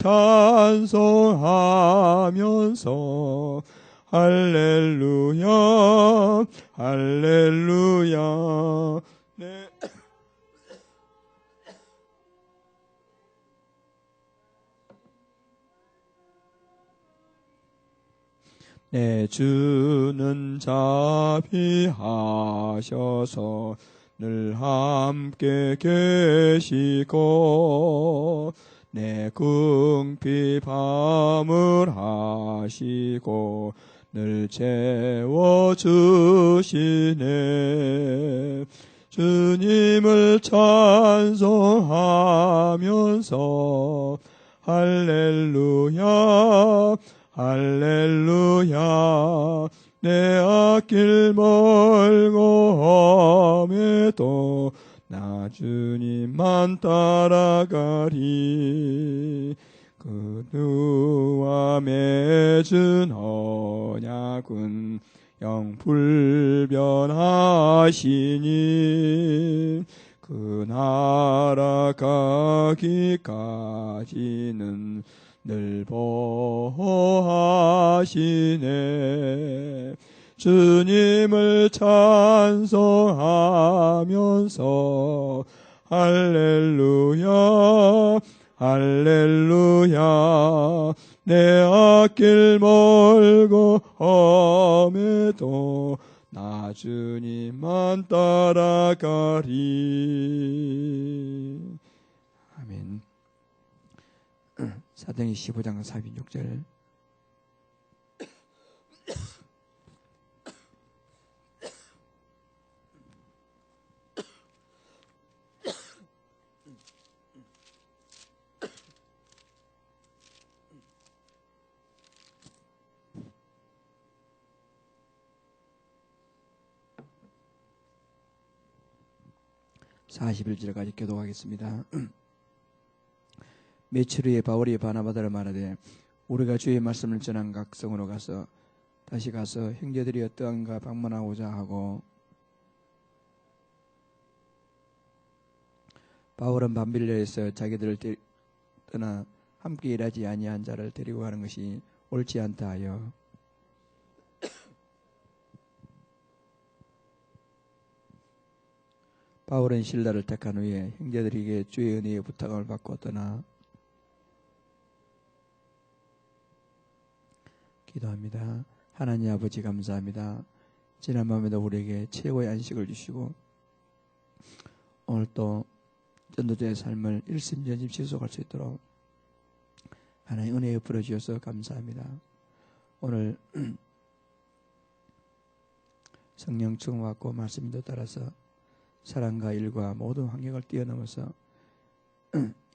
찬송하면서 할렐루야 할렐루야. 내 주는 자비하셔서 늘 함께 계시고 내 궁핍 화물하시고 늘 채워주시네. 주님을 찬송하면서 할렐루야 할렐루야. 내 앞길 멀고 험해도 나 주님만 따라가리. 그누와 맺은 언약은 영불변하시니 그 나라 가기까지는 늘 보호하시네. 주님을 찬송하면서 할렐루야 할렐루야. 내 앞길 멀고 험해도 나 주님만 따라가리. 아멘. 사도행전 15장 46절. (41절까지) 교독하겠습니다. 며칠 후에 바울이 바나바를 말하되 우리가 주의 말씀을 전한 각 성으로 가서 다시 가서 형제들이 어떠한가 방문하고자 하고, 바울은 밤빌레에서 자기들을 떠나 함께 일하지 아니한 자를 데리고 가는 것이 옳지 않다 하여 바울은 실라를 택한 후에 형제들에게 주의 은혜의 부탁을 받고 떠나 기도합니다. 하나님 아버지 감사합니다. 지난 밤에도 우리에게 최고의 안식을 주시고 오늘 또 전도자의 삶을 일심전심 지속할 수 있도록 하나님 은혜에 부어주셔서 감사합니다. 오늘 성령 충만받고 말씀도 따라서 사랑과 일과 모든 환경을 뛰어넘어서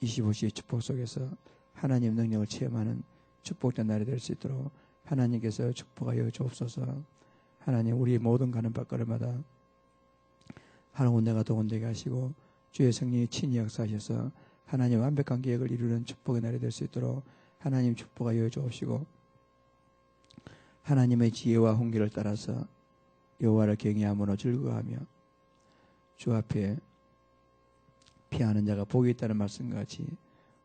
25시의 축복 속에서 하나님 능력을 체험하는 축복된 날이 될 수 있도록 하나님께서 축복하여 주옵소서. 하나님 우리 모든 가는 발걸음마다 한 군데가 두 군데게 하시고 주의 성령이 친히 역사하셔서 하나님 완벽한 계획을 이루는 축복의 날이 될 수 있도록 하나님 축복하여 주옵시고, 하나님의 지혜와 훈계를 따라서 여호와를 경외함으로 즐거워하며 주 앞에 피하는 자가 복이 있다는 말씀과 같이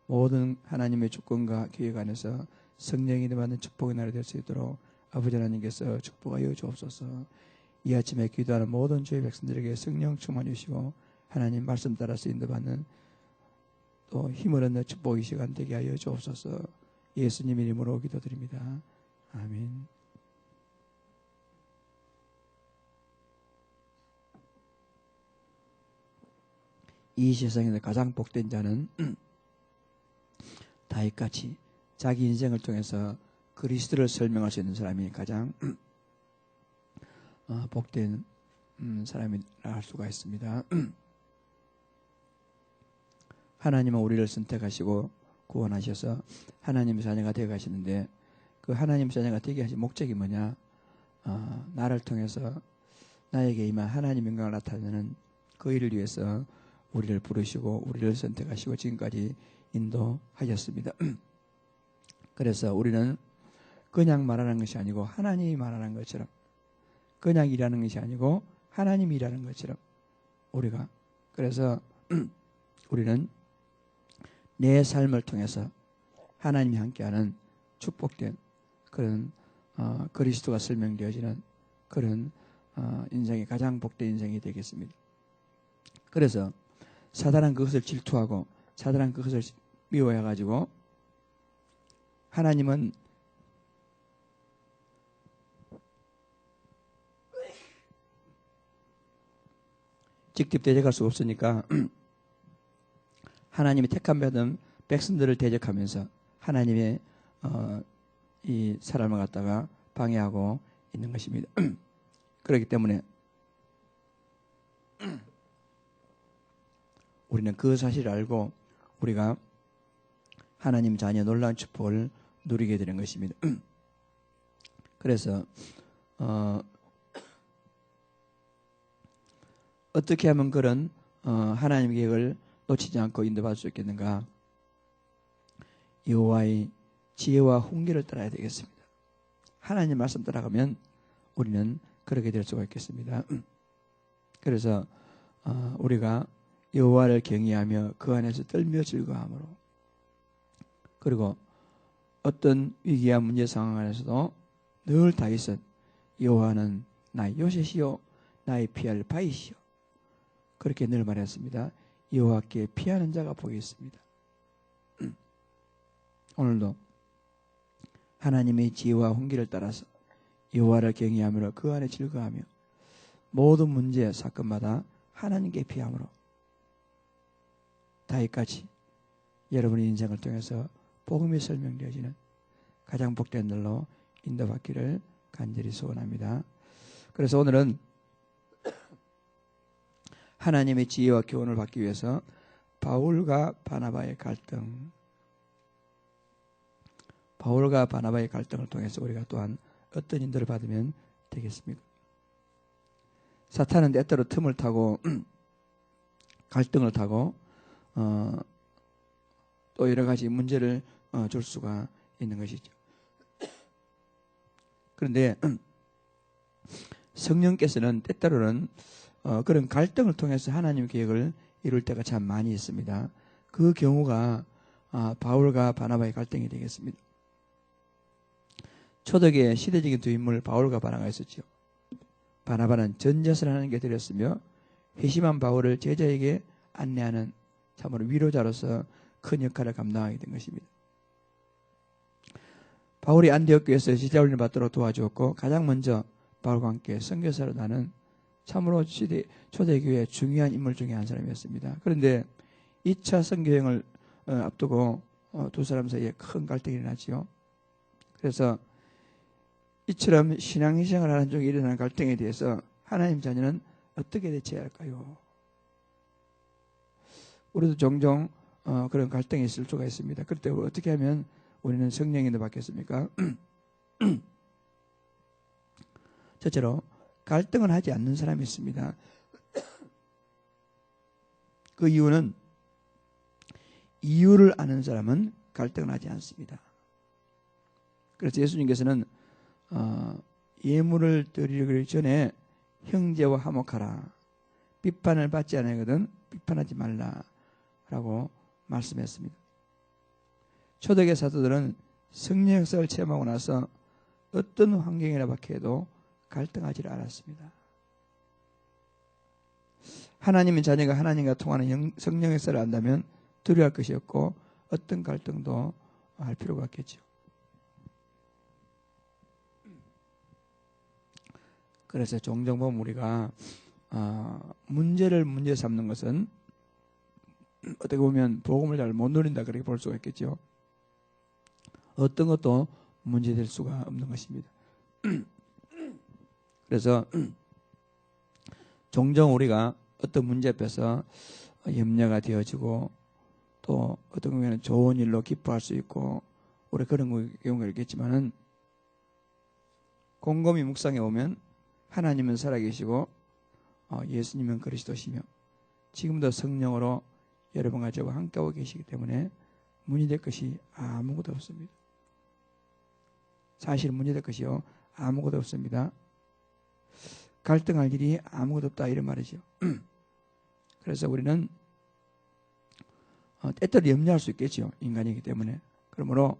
모든 하나님의 주권과 계획 안에서 성령이 받는 축복의 날이 될 수 있도록 아버지 하나님께서 축복하여 주옵소서. 이 아침에 기도하는 모든 주의 백성들에게 성령 충만 주시고 하나님 말씀 따라서 인도받는 또 힘을 얻는 축복의 시간 되게 하여 주옵소서. 예수님 이름으로 기도드립니다. 아멘. 이 세상에서 가장 복된 자는 다윗같이 자기 인생을 통해서 그리스도를 설명할 수 있는 사람이 가장 복된 사람이라 할 수가 있습니다. 하나님은 우리를 선택하시고 구원하셔서 하나님의 자녀가 되어 가시는데, 그 하나님의 자녀가 되게 하신 목적이 뭐냐? 나를 통해서 나에게 임한 하나님의 영광을 나타내는 그 일을 위해서 우리를 부르시고 우리를 선택하시고 지금까지 인도하셨습니다. 그래서 우리는 그냥 말하는 것이 아니고 하나님이 말하는 것처럼, 그냥 일하는 것이 아니고 하나님이 일하는 것처럼 우리가, 그래서 우리는 내 삶을 통해서 하나님이 함께하는 축복된 그런 그리스도가 설명되어지는 그런 인생이 가장 복된 인생이 되겠습니다. 그래서 사단은 그것을 질투하고 사단은 그것을 미워해가지고 하나님은 직접 대적할 수 없으니까 하나님이 택함 받은 백성들을 대적하면서 하나님의 이 사람을 갖다가 방해하고 있는 것입니다. 그렇기 때문에 우리는 그 사실을 알고 우리가 하나님 자녀 놀라운 축복을 누리게 되는 것입니다. 그래서 어떻게 하면 그런 하나님의 계획을 놓치지 않고 인도받을 수 있겠는가? 여호와의 지혜와 훈계를 따라야 되겠습니다. 하나님 말씀 따라가면 우리는 그렇게 될 수가 있겠습니다. 그래서 우리가 여호와를 경외하며 그 안에서 떨며 즐거워함으로, 그리고 어떤 위기와 문제 상황 안에서도 늘 다윗은 여호와는 나의 요새시요 나의 피할 바위시요, 그렇게 늘 말했습니다. 여호와께 피하는 자가 복이 있습니다. 오늘도 하나님의 지혜와 훈계를 따라서 여호와를 경외하므로 그 안에 즐거워하며 모든 문제 사건마다 하나님께 피함으로 다윗같이 여러분의 인생을 통해서 복음이 설명되어지는 가장 복된 날로 인도받기를 간절히 소원합니다. 그래서 오늘은 하나님의 지혜와 교훈을 받기 위해서 바울과 바나바의 갈등, 바울과 바나바의 갈등을 통해서 우리가 또한 어떤 인도를 받으면 되겠습니까? 사탄은 때때로 틈을 타고 갈등을 타고 또 여러 가지 문제를 줄 수가 있는 것이죠. 그런데 성령께서는 때때로는 그런 갈등을 통해서 하나님의 계획을 이룰 때가 참 많이 있습니다. 그 경우가 바울과 바나바의 갈등이 되겠습니다. 초대교회 시대적인 두 인물 바울과 바나바가 있었죠. 바나바는 전제사를 하나님께 드렸으며 회심한 바울을 제자에게 안내하는 참으로 위로자로서 큰 역할을 감당하게 된 것입니다. 바울이 안디옥 교회에서 지자훈련을 받도록 도와주었고 가장 먼저 바울과 함께 선교사로 나는 참으로 초대교회의 중요한 인물 중에 한 사람이었습니다. 그런데 2차 선교여행을 앞두고 두 사람 사이에 큰 갈등이 일어났지요. 그래서 이처럼 신앙생활을 하는 중에 일어나는 갈등에 대해서 하나님 자녀는 어떻게 대처해야 할까요? 우리도 종종 그런 갈등이 있을 수가 있습니다. 그럴 때 어떻게 하면 우리는 성령인도 받겠습니까? 첫째로 갈등을 하지 않는 사람이 있습니다. 그 이유는 이유를 아는 사람은 갈등을 하지 않습니다. 그래서 예수님께서는 예물을 드리기 전에 형제와 화목하라. 비판을 받지 않거든 비판하지 말라라고 말씀했습니다. 초대교회 사도들은 성령 역사를 체험하고 나서 어떤 환경이나 박해도 갈등하지 않았습니다. 하나님의 자녀가 하나님과 통하는 성령 역사를 안다면 두려워할 것이 없고 어떤 갈등도 할 필요가 없겠죠. 그래서 종종 보면 우리가 문제를 문제 삼는 것은 어떻게 보면 복음을 잘 못 누린다 그렇게 볼 수가 있겠죠. 어떤 것도 문제될 수가 없는 것입니다. 그래서 종종 우리가 어떤 문제 앞에서 염려가 되어지고 또 어떤 경우에는 좋은 일로 기뻐할 수 있고 우리 그런 경우가 있겠지만은 곰곰이 묵상해 보면 하나님은 살아계시고 예수님은 그리스도시며 지금도 성령으로 여러분과 저와 함께하고 계시기 때문에 문제될 것이 아무것도 없습니다. 사실 문제될 것이요 아무것도 없습니다. 갈등할 일이 아무것도 없다 이런 말이죠. 그래서 우리는 때때로 염려할 수 있겠죠. 인간이기 때문에. 그러므로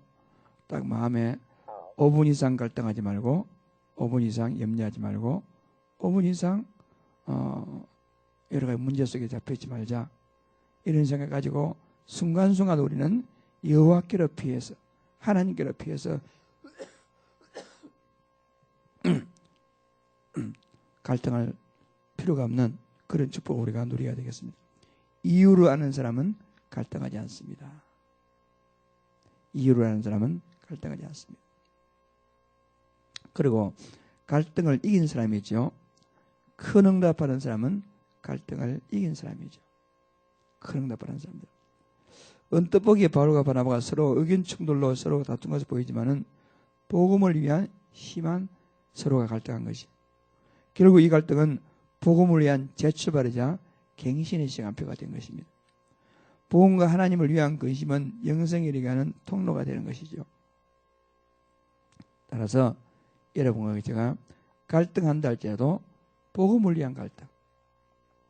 딱 마음에 5분 이상 갈등하지 말고 5분 이상 염려하지 말고 5분 이상 여러 가지 문제 속에 잡혀있지 말자. 이런 생각 가지고 순간순간 우리는 여호와께로 피해서 하나님께로 피해서 갈등할 필요가 없는 그런 축복을 우리가 누려야 되겠습니다. 이유를 아는 사람은 갈등하지 않습니다. 이유를 아는 사람은 갈등하지 않습니다. 그리고 갈등을 이긴 사람이죠. 큰 응답하는 사람은 갈등을 이긴 사람이죠. 큰 응답하는 사람들. 언뜻 보기에 바울과 바나바가 서로 의견 충돌로 서로 다툰 것으로 보이지만은 복음을 위한 심한 서로가 갈등한 것이. 결국 이 갈등은 복음을 위한 재출발이자 갱신의 시간표가 된 것입니다. 복음과 하나님을 위한 근심은 영생에 이르게 하는 통로가 되는 것이죠. 따라서 여러분과 제가 갈등한다 할지라도 복음을 위한 갈등,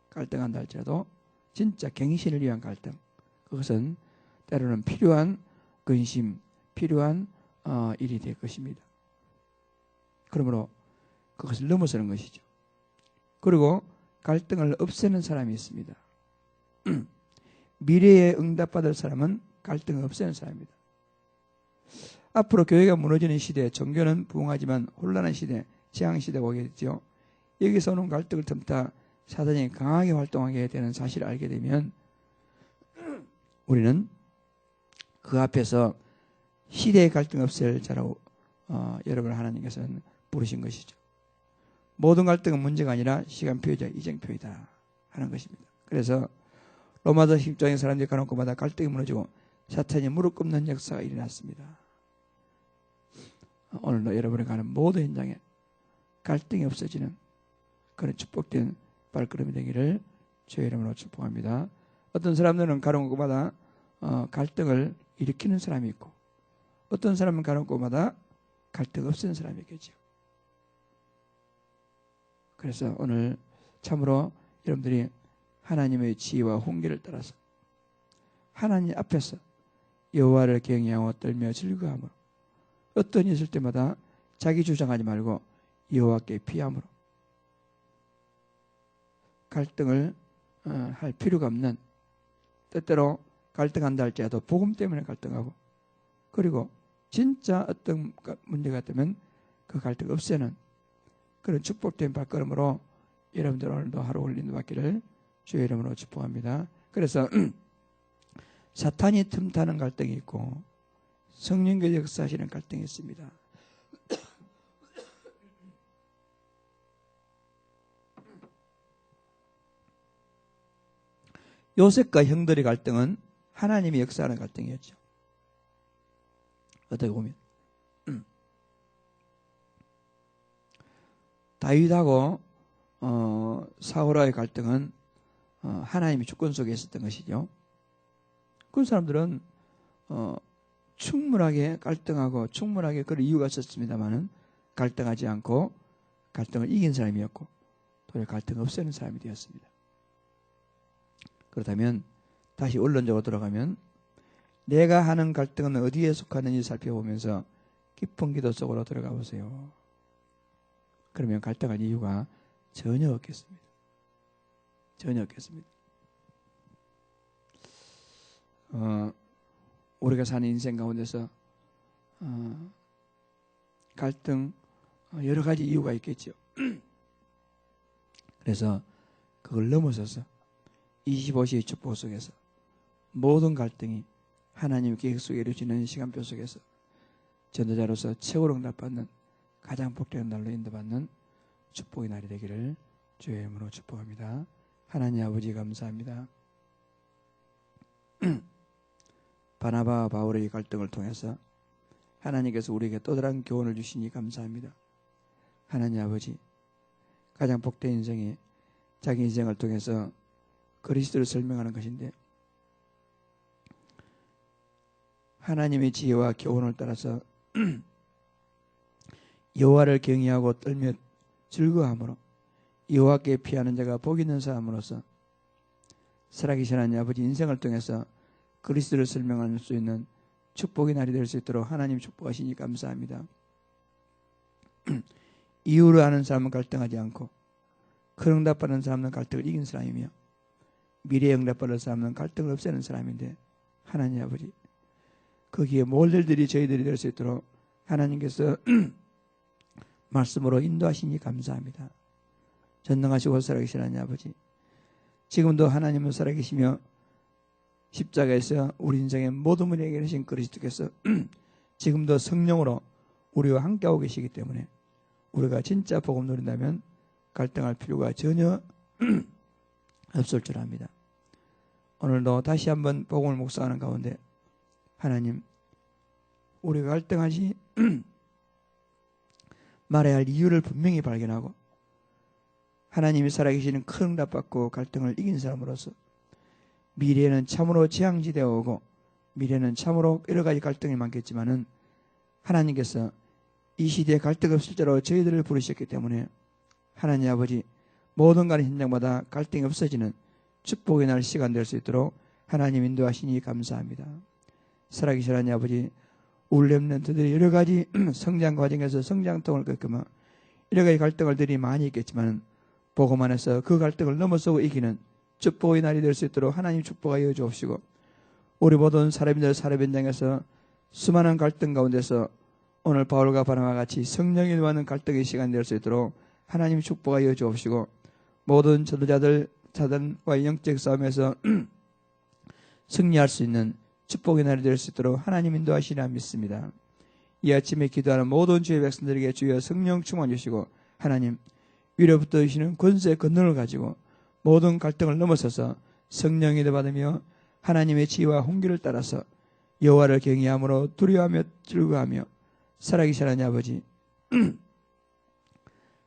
갈등한다 할지라도 진짜 갱신을 위한 갈등, 그것은 때로는 필요한 근심, 필요한 일이 될 것입니다. 그러므로 그것을 넘어서는 것이죠. 그리고 갈등을 없애는 사람이 있습니다. 미래에 응답받을 사람은 갈등을 없애는 사람입니다. 앞으로 교회가 무너지는 시대, 종교는 부흥하지만 혼란한 시대, 재앙시대가 오겠죠. 여기서 오는 갈등을 틈타 사단이 강하게 활동하게 되는 사실을 알게 되면 우리는 그 앞에서 시대의 갈등 없앨 자라고 여러분을 하나님께서는 부르신 것이죠. 모든 갈등은 문제가 아니라 시간표이자 이정표이다 하는 것입니다. 그래서 로마서 10장의 사람들이 가는 곳마다 갈등이 무너지고 사탄이 무릎 꿇는 역사가 일어났습니다. 오늘도 여러분이 가는 모든 현장에 갈등이 없어지는 그런 축복된 발걸음이 되기를 주의 이름으로 축복합니다. 어떤 사람들은 가는 곳마다 갈등을 일으키는 사람이 있고 어떤 사람은 가는 곳마다 갈등 없애는 사람이 있겠죠. 그래서 오늘 참으로 여러분들이 하나님의 지혜와 훈계를 따라서 하나님 앞에서 여호와를 경외하고 떨며 즐거워함으로 어떤 일이 있을 때마다 자기 주장하지 말고 여호와께 피함으로 갈등을 할 필요가 없는, 때때로 갈등한다 할지라도 복음 때문에 갈등하고, 그리고 진짜 어떤 문제가 있다면 그 갈등 없애는 그런 축복된 발걸음으로 여러분들 오늘도 하루 올린 받기를 주의 이름으로 축복합니다. 그래서 사탄이 틈타는 갈등이 있고 성령께서 역사하시는 갈등이 있습니다. 요셉과 형들의 갈등은 하나님이 역사하는 갈등이었죠. 어떻게 보면 다윗하고 사울과의 갈등은 하나님이 주권 속에 있었던 것이죠. 그 사람들은 충분하게 갈등하고 충분하게 그런 이유가 있었습니다만은 갈등하지 않고 갈등을 이긴 사람이었고 도리어 갈등 없애는 사람이 되었습니다. 그렇다면 다시 원론적으로 돌아가면 내가 하는 갈등은 어디에 속하는지 살펴보면서 깊은 기도 속으로 들어가 보세요. 그러면 갈등할 이유가 전혀 없겠습니다. 전혀 없겠습니다. 우리가 사는 인생 가운데서 갈등 여러 가지 이유가 있겠죠. 그래서 그걸 넘어서서 25시의 축복 속에서 모든 갈등이 하나님 계획 속에 이루어지는 시간표 속에서 전도자로서 최고로 응답받는 가장 복되는 날로 인도받는 축복의 날이 되기를 주의 이름으로 축복합니다. 하나님 아버지 감사합니다. 바나바와 바울의 갈등을 통해서 하나님께서 우리에게 또 다른 교훈을 주시니 감사합니다. 하나님 아버지, 가장 복된 인생이 자기 인생을 통해서 그리스도를 설명하는 것인데 하나님의 지혜와 교훈을 따라서 여호와를 경외하고 떨며 즐거워함으로 여호와께 피하는 자가 복 있는 사람으로서 살아계신 하나님 아버지 인생을 통해서 그리스도를 설명할 수 있는 축복의 날이 될 수 있도록 하나님 축복하시니 감사합니다. 이유를 아는 사람은 갈등하지 않고 큰 응답받는 사람은 갈등을 이긴 사람이며 미래에 응답받는 사람은 갈등을 없애는 사람인데 하나님 아버지 거기에 모델들이 저희들이 될 수 있도록 하나님께서 말씀으로 인도하시니 감사합니다. 전능하시고 살아계신 하나님 아버지 지금도 하나님은 살아계시며 십자가에서 우리 인생의 모든 분이 해결하신 그리스도께서 지금도 성령으로 우리와 함께하고 계시기 때문에 우리가 진짜 복음 누린다면 갈등할 필요가 전혀 없을 줄 압니다. 오늘도 다시 한번 복음을 묵상하는 가운데 하나님 우리가 갈등하시 말해야 할 이유를 분명히 발견하고 하나님이 살아계시는 큰 응답받고 갈등을 이긴 사람으로서 미래에는 참으로 재앙지대가 오고 미래는 참으로 여러 가지 갈등이 많겠지만은 하나님께서 이 시대에 갈등 없을 자로 저희들을 부르셨기 때문에 하나님 아버지 모든 가는 현장마다 갈등이 없어지는 축복의 날 시간 될 수 있도록 하나님 인도하시니 감사합니다. 살아계신 하나님 아버지 우리 렘넌트들이 여러 가지 성장 과정에서 성장통을 겪으며 여러 가지 갈등들이 많이 있겠지만 복음 안에서 그 갈등을 넘어서고 이기는 축복의 날이 될 수 있도록 하나님 축복하여 주옵시고 우리 모든 사람들 사람 현장에서 수많은 갈등 가운데서 오늘 바울과 바나바와 같이 성령이 임하는 갈등의 시간 될 수 있도록 하나님 축복하여 주옵시고 모든 지도자들 사단과의 영적 싸움에서 승리할 수 있는 축복의 날이 될 수 있도록 하나님 인도하시리라 믿습니다. 이 아침에 기도하는 모든 주의 백성들에게 주여 성령 충만 주시고 하나님 위로부터 주시는 권세의 권능을 가지고 모든 갈등을 넘어서서 성령이 받으며 하나님의 지혜와 홍기를 따라서 여호와를 경외함으로 두려워하며 즐거워하며 살아계신 하나님 아버지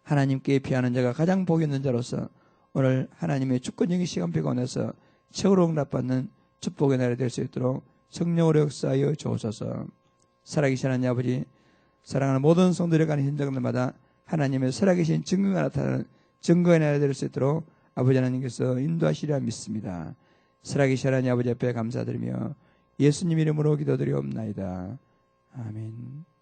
하나님께 피하는 자가 가장 복이 있는 자로서 오늘 하나님의 주권적인 시간 배관에서 최고로 응답받는 축복의 날이 될 수 있도록 성령으로 역사하여 주옵소서. 살아계신 하나님 아버지 사랑하는 모든 성도들에 가는 현장들마다 하나님의 살아계신 증거가 나타나는 증거의 날이 될 수 있도록 아버지 하나님께서 인도하시리라 믿습니다. 살아계신 하나님 아버지 앞에 감사드리며 예수님 이름으로 기도드리옵나이다. 아멘.